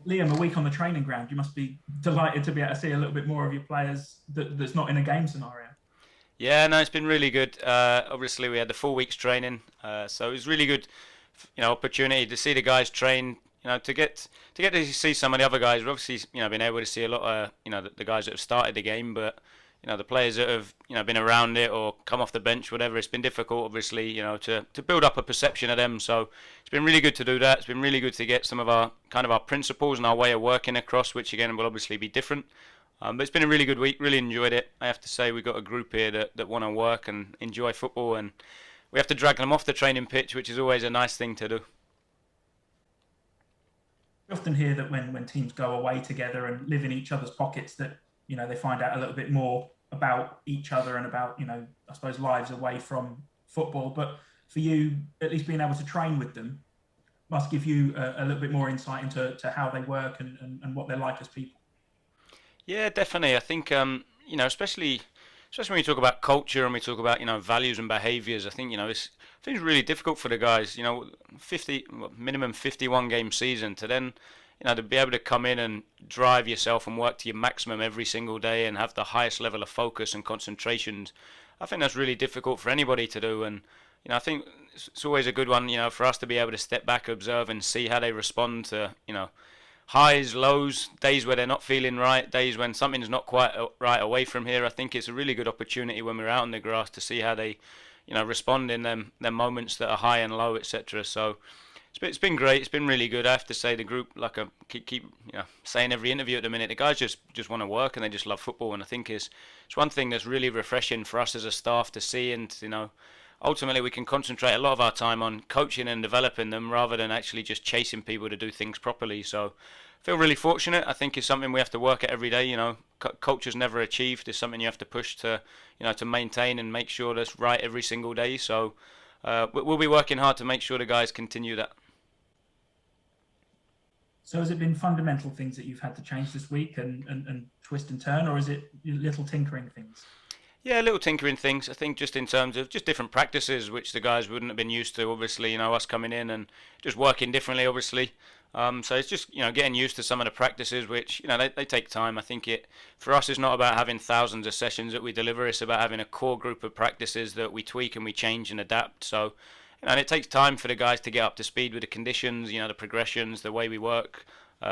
Liam, a week on the training ground, you must be delighted to be able to see a little bit more of your players that's not in a game scenario. Yeah, no, it's been really good. Obviously, we had the 4 weeks training, so it was really good, opportunity to see the guys train. To get to see some of the other guys. We've obviously, been able to see a lot of, the guys that have started the game, but the players that have, been around it or come off the bench, whatever. It's been difficult, obviously, to build up a perception of them. So it's been really good to do that. It's been really good to get some of our kind of our principles and our way of working across, which again will obviously be different. But it's been a really good week. Really enjoyed it. I have to say we've got a group here that want to work and enjoy football, and we have to drag them off the training pitch, which is always a nice thing to do. We often hear that when teams go away together and live in each other's pockets, that they find out a little bit more about each other and about I suppose lives away from football. But for you, at least being able to train with them must give you a little bit more insight into how they work and what they're like as people. Yeah, definitely. I think especially when we talk about culture and we talk about values and behaviours. I think it's really difficult for the guys. 50 minimum 51 game season to then to be able to come in and drive yourself and work to your maximum every single day and have the highest level of focus and concentration. I think that's really difficult for anybody to do, and I think it's always a good one, for us to be able to step back, observe, and see how they respond to, highs, lows, days where they're not feeling right, days when something's not quite right away from here. I think it's a really good opportunity when we're out on the grass to see how they, respond in them moments that are high and low, etc. So it's been great. It's been really good. I have to say the group, like I keep saying every interview at the minute, the guys just want to work and they just love football. And I think it's one thing that's really refreshing for us as a staff to see, and ultimately we can concentrate a lot of our time on coaching and developing them rather than actually just chasing people to do things properly. So I feel really fortunate. I think it's something we have to work at every day. Culture's never achieved. It's something you have to push to maintain and make sure that's right every single day. So we'll be working hard to make sure the guys continue that. So has it been fundamental things that you've had to change this week and twist and turn, or is it little tinkering things? Yeah, little tinkering things. I think just in terms of just different practices, which the guys wouldn't have been used to. Obviously, us coming in and just working differently. Obviously, so it's just getting used to some of the practices, which they take time. I think it for us is not about having thousands of sessions that we deliver. It's about having a core group of practices that we tweak and we change and adapt. So, and it takes time for the guys to get up to speed with the conditions, the progressions, the way we work,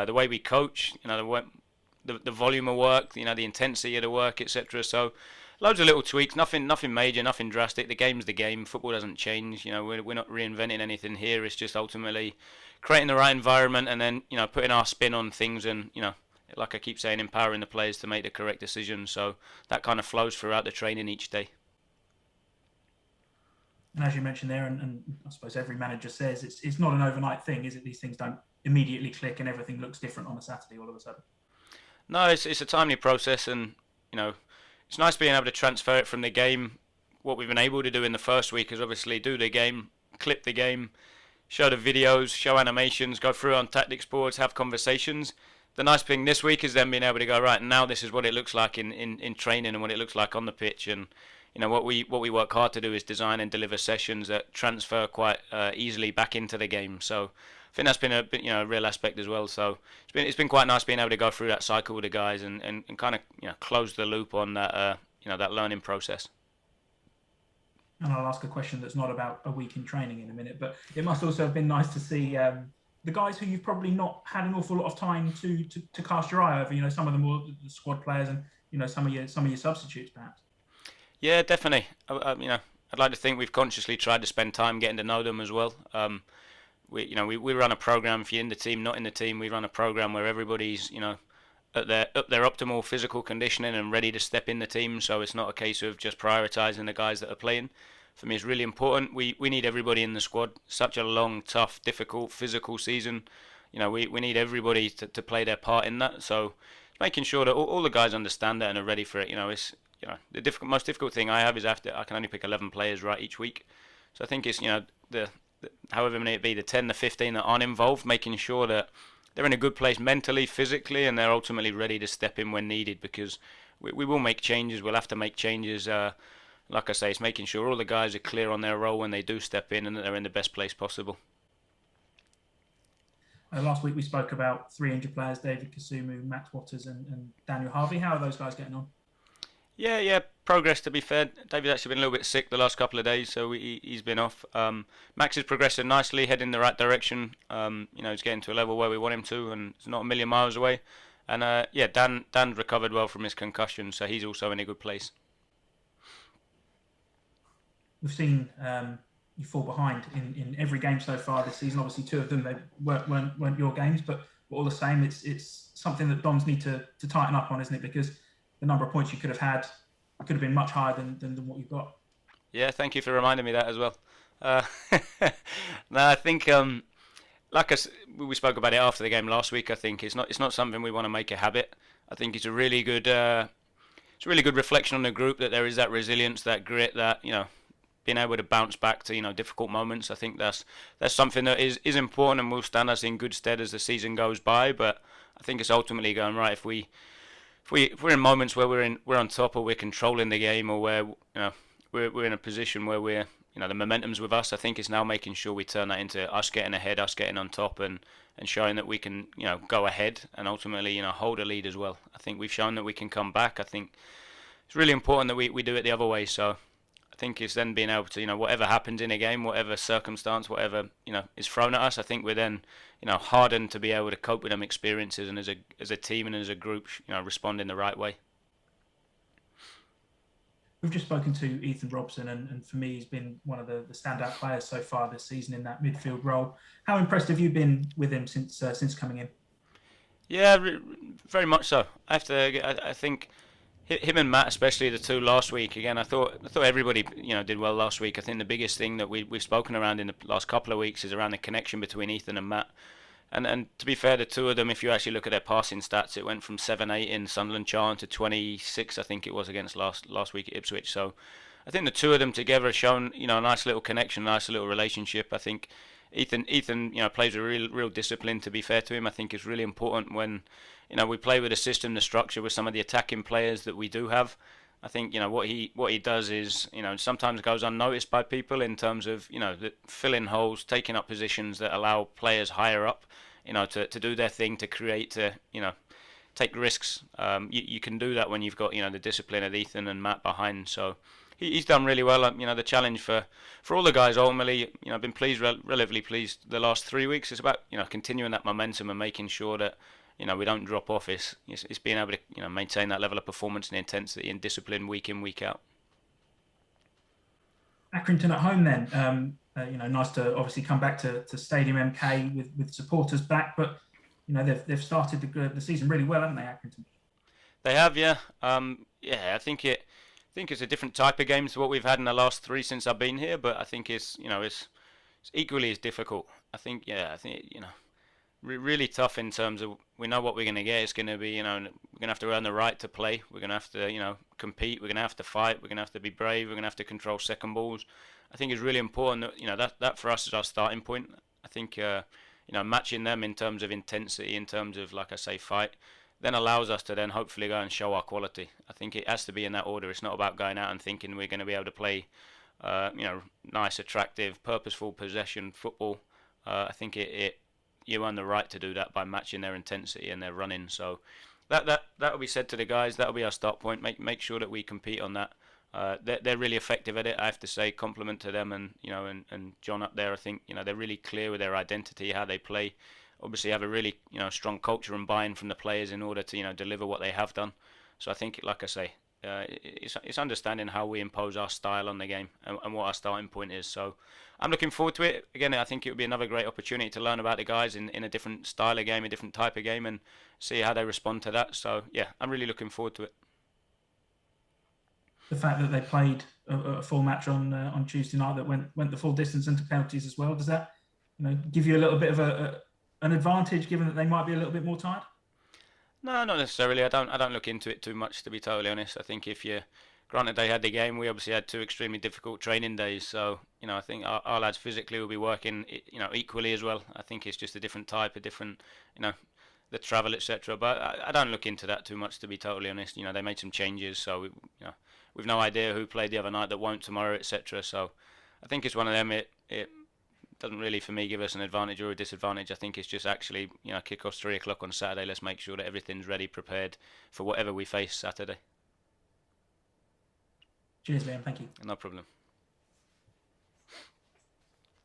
the way we coach, the volume of work, the intensity of the work, etc. So loads of little tweaks, nothing major, nothing drastic. The game's the game. Football doesn't change. We're not reinventing anything here. It's just ultimately creating the right environment and then putting our spin on things and like I keep saying, empowering the players to make the correct decisions. So that kind of flows throughout the training each day. And as you mentioned there, and I suppose every manager says, it's not an overnight thing, is it? These things don't immediately click and everything looks different on a Saturday all of a sudden. No, it's a timely process, and it's nice being able to transfer it from the game. What we've been able to do in the first week is obviously do the game, clip the game, show the videos, show animations, go through on tactics boards, have conversations. The nice thing this week is then being able to go, right, now this is what it looks like in training and what it looks like on the pitch. And what we work hard to do is design and deliver sessions that transfer quite easily back into the game. So I think that's been a real aspect as well. So it's been quite nice being able to go through that cycle with the guys and kind of close the loop on that that learning process. And I'll ask a question that's not about a week in training in a minute, but it must also have been nice to see the guys who you've probably not had an awful lot of time to cast your eye over. Some of them were the squad players and some of your substitutes perhaps. Yeah, definitely. I'd like to think we've consciously tried to spend time getting to know them as well. We run a program. If you're in the team, not in the team, we run a program where everybody's at their optimal physical conditioning and ready to step in the team. So it's not a case of just prioritising the guys that are playing. For me, it's really important. We need everybody in the squad. Such a long, tough, difficult physical season. We need everybody to play their part in that. So making sure that all the guys understand that and are ready for it. It's the most difficult thing I have is after I can only pick 11 players right each week. So I think it's the however many it be, the 10, the 15 that aren't involved, making sure that they're in a good place mentally, physically, and they're ultimately ready to step in when needed, because we will make changes. We'll have to make changes. Like I say, it's making sure all the guys are clear on their role when they do step in and that they're in the best place possible. Last week we spoke about three injured players: David Kasumu, Max Waters, and Daniel Harvey. How are those guys getting on? Yeah, progress to be fair. David's actually been a little bit sick the last couple of days, so he's been off. Max is progressing nicely, heading in the right direction. He's getting to a level where we want him to, and it's not a million miles away. And yeah, Dan recovered well from his concussion, so he's also in a good place. We've seen you fall behind in every game so far this season. Obviously, two of them they weren't your games, but all the same, it's something that Dons need to tighten up on, isn't it? Because the number of points you could have had could have been much higher than what you've got. Yeah, thank you for reminding me that as well. Uh, no, I think like we spoke about it after the game last week. I think it's not something we want to make a habit. I think it's a really good reflection on the group that there is that resilience, that grit, that being able to bounce back to difficult moments. I think that's something that is important and will stand us in good stead as the season goes by. But I think it's ultimately going right if we're in moments where we're on top, or we're controlling the game, or where we're in a position where we're the momentum's with us. I think it's now making sure we turn that into us getting ahead, us getting on top, and showing that we can go ahead and ultimately hold a lead as well. I think we've shown that we can come back. I think it's really important that we do it the other way. So I think it's then being able to whatever happens in a game, whatever circumstance, whatever is thrown at us. I think we're then hardened to be able to cope with them experiences, and as a team and as a group respond in the right way. We've just spoken to Ethan Robson, and for me, he's been one of the standout players so far this season in that midfield role. How impressed have you been with him since coming in? Yeah, very much so. I think him and Matt, especially the two last week. Again, I thought everybody did well last week. I think the biggest thing that we've spoken around in the last couple of weeks is around the connection between Ethan and Matt. And to be fair, the two of them, if you actually look at their passing stats, it went from 7-8 in Sunderland Charlton to 26, I think it was, against last week at Ipswich. So I think the two of them together have shown a nice little connection, a nice little relationship. I think Ethan plays with real discipline. To be fair to him, I think it's really important when we play with a system, the structure, with some of the attacking players that we do have. I think what he does is sometimes goes unnoticed by people in terms of filling holes, taking up positions that allow players higher up to do their thing, to create, to take risks. You can do that when you've got the discipline of Ethan and Matt behind. So he's done really well. The challenge for all the guys ultimately, I've been relatively pleased the last 3 weeks. It's about continuing that momentum and making sure that we don't drop off. It's being able to maintain that level of performance and intensity and discipline week in, week out. Accrington at home then. Nice to obviously come back to Stadium MK with supporters back, but they've started the season really well, haven't they, Accrington? They have, yeah. I think it's a different type of game to what we've had in the last three since I've been here, but I think it's equally as difficult. I think really tough in terms of we know what we're going to get. It's going to be, we're going to have to earn the right to play. We're going to have to, compete. We're going to have to fight. We're going to have to be brave. We're going to have to control second balls. I think it's really important that, that for us is our starting point. I think, matching them in terms of intensity, in terms of, like I say, fight, then allows us to then hopefully go and show our quality. I think it has to be in that order. It's not about going out and thinking we're going to be able to play, nice, attractive, purposeful possession football. I think you earn the right to do that by matching their intensity and their running. So that will be said to the guys. That will be our start point. Make sure that we compete on that. They're really effective at it. I have to say, compliment to them and and John up there. I think they're really clear with their identity, how they play. Obviously, have a really strong culture and buy-in from the players in order to deliver what they have done. So I think, like I say, it's understanding how we impose our style on the game and what our starting point is. So I'm looking forward to it. Again, I think it would be another great opportunity to learn about the guys in a different style of game, a different type of game, and see how they respond to that. So yeah, I'm really looking forward to it. The fact that they played a full match on Tuesday night that went the full distance into penalties as well, does that give you a little bit of an advantage, given that they might be a little bit more tired? No, not necessarily. I don't look into it too much, to be totally honest. I think if you granted they had the game, we obviously had two extremely difficult training days. So I think our lads physically will be working equally as well. I think it's just a different type, a different the travel, etc. But I don't look into that too much, to be totally honest. They made some changes, so we've no idea who played the other night that won't tomorrow, etc. So I think it's one of them. doesn't really for me give us an advantage or a disadvantage. I think it's just actually, kick-off's 3 o'clock on Saturday. Let's make sure that everything's ready, prepared for whatever we face Saturday. Cheers, Liam. Thank you. No problem.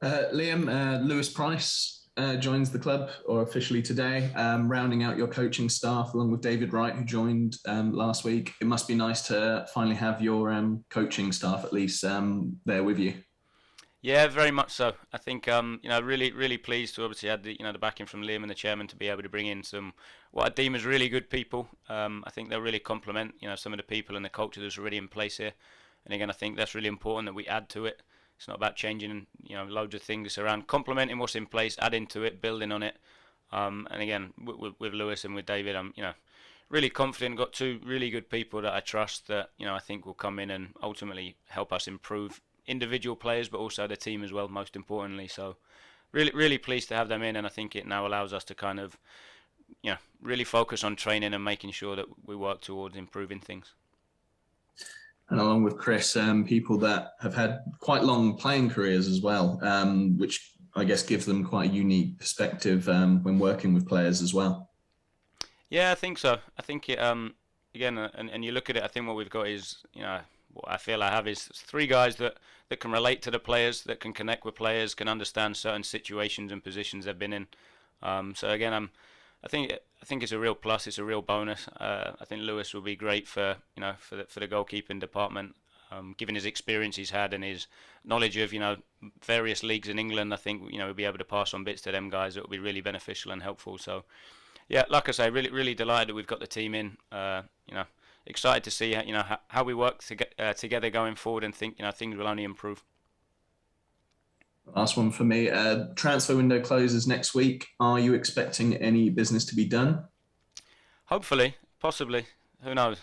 Liam, Lewis Price joins the club or officially today, rounding out your coaching staff along with David Wright, who joined last week. It must be nice to finally have your coaching staff at least there with you. Yeah, very much so. I think really, really pleased to obviously have the backing from Liam and the chairman to be able to bring in some what I deem as really good people. I think they'll really complement some of the people and the culture that's already in place here. And again, I think that's really important that we add to it. It's not about changing loads of things. It's around complementing what's in place, adding to it, building on it. And again, with Lewis and with David, I'm really confident. Got two really good people that I trust that I think will come in and ultimately help us improve individual players, but also the team as well, most importantly. So really, really pleased to have them in, and I think it now allows us to kind of, really focus on training and making sure that we work towards improving things. And along with Chris, people that have had quite long playing careers as well, which I guess gives them quite a unique perspective when working with players as well. Yeah, I think so. I think it, again, and you look at it, I think what we've got is, what I feel I have is 3 guys that can relate to the players, that can connect with players, can understand certain situations and positions they've been in. So again, I think it's a real plus. It's a real bonus. I think Lewis will be great for the goalkeeping department, given his experience he's had and his knowledge of various leagues in England. I think we'll be able to pass on bits to them guys that will be really beneficial and helpful. So yeah, like I say, really really delighted that we've got the team in. Excited to see how we work together going forward, and think things will only improve. Last one for me. Transfer window closes next week. Are you expecting any business to be done? Hopefully, possibly. Who knows?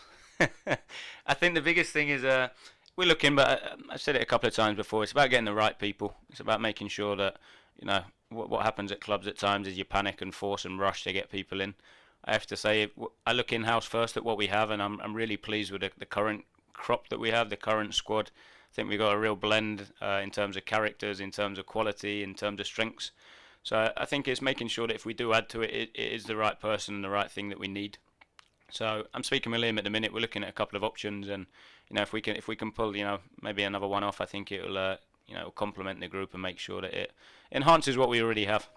I think the biggest thing is we're looking, but I've said it a couple of times before. It's about getting the right people. It's about making sure that what happens at clubs at times is you panic and force and rush to get people in. I have to say, I look in-house first at what we have, and I'm really pleased with the current crop that we have, the current squad. I think we've got a real blend in terms of characters, in terms of quality, in terms of strengths. So I think it's making sure that if we do add to it, it is the right person and the right thing that we need. So I'm speaking with Liam at the minute. We're looking at a couple of options, and if we can pull maybe another one off, I think it'll complement the group and make sure that it enhances what we already have.